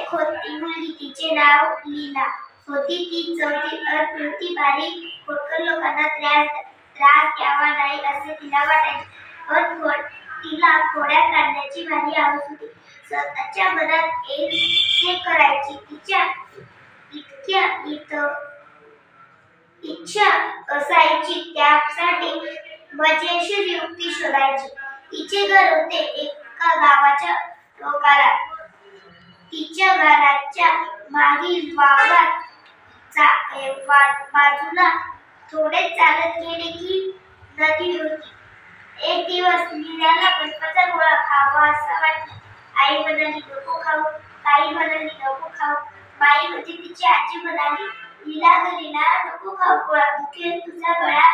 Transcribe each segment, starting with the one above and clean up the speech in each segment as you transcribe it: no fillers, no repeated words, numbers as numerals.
एक होती मुलगी, तिचे नाव लीला होती. ती चौथीत होती. बारीक खोडकर लोकांना त्रास द्यावा नाही असे तिला वाटायचे. पण तिला खोड्या काढण्याची भारी हौस होती. स्वतःच्या मनात येईल ते करायची. तिच्या इच्छा असायची त्यासाठी मजेशीर युक्ती शोधायची. तिचे घर होते एका गावाच्या टोकाला. तिच्या घराच्या मागील वावरात बाजूला थोडे चालत गेले की नदी होती. एक दिवस लीलाला बर्फाचा गोळा खावासा वाटला. आई म्हणाली नको खाऊ. ताई म्हणाली नको खाऊ. माई म्हणजे तिची आजी म्हणाली लीला ग लीला नको खाऊ गोळा, दुखेल तुझा गळा,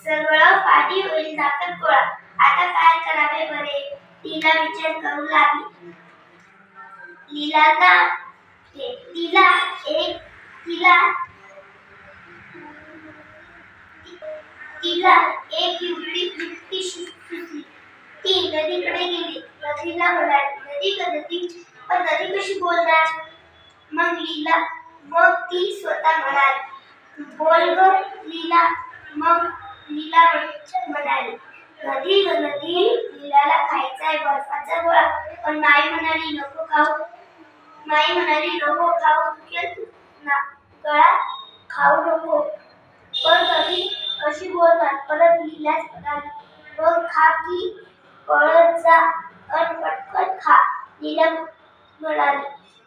सगळं पाणी होईल नाकात गोळा. आता काय करावे बरे, लीला विचार करू लागली. तिला एक युक्ती सुचली. ती नदीकडे गेली. नदीला म्हणाली नदी ग नदी, पण नदी कशी बोलणार. मग ती स्वतः म्हणाली बोल ग लीला. मग लीला म्हणाली नदी ग नदी, लीलाला खायचाय बर्फाचा गोळा, पण माई म्हणाली नको खाऊ. माई म्हणाली नको खाऊ, दुखेल तुझा गळा, खाऊ नको. पण नदी कशी बोलणार. परत लीलाच म्हणाली मग खा की पळत जा अन पटकन खा. लीला म्हणाली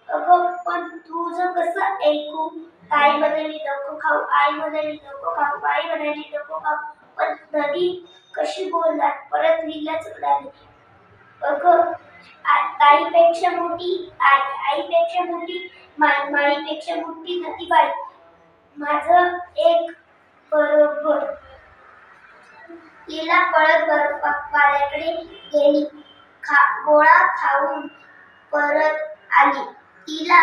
अगं पण तुझं कसं ऐकू. ताई म्हणाली नको खाऊ. आई म्हणाली नको खाऊ. बाई म्हणाली नको खाऊ. पण नदी कशी बोलणार. परत लीलाच म्हणाली अगं ताईपेक्षा मोठी आईपेक्षा मोठी माईपेक्षा मोठी नदी बाई, माझं एक बरोबर. लीला पळत बर्फावाल्याकडे गेली. गोळा खाऊन परत आली. तिला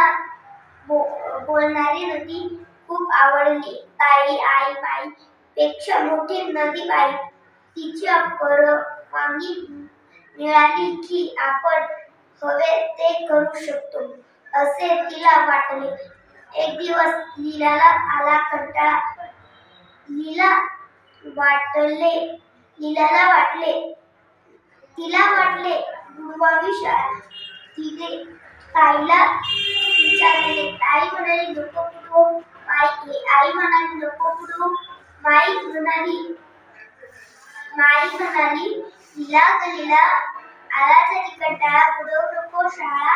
बोलणारी नदी खूप आवडली. ताई आई बाई पेक्षा मोठी नदी बाई. तिची परवानगी मिळाली की आपण हवे ते करू शकतो असे तिला वाटले. एक दिवस लीलाला आला कंटाळा. तिला वाटले बुडवावी शाळा. तिने ताईला विचारले. ताई म्हणाली नको बुडवू. आई म्हणाली नको बुडवू. माई म्हणाली लीला ग लीला, आला तरी कंटाळा, बुडवू नको शाळा.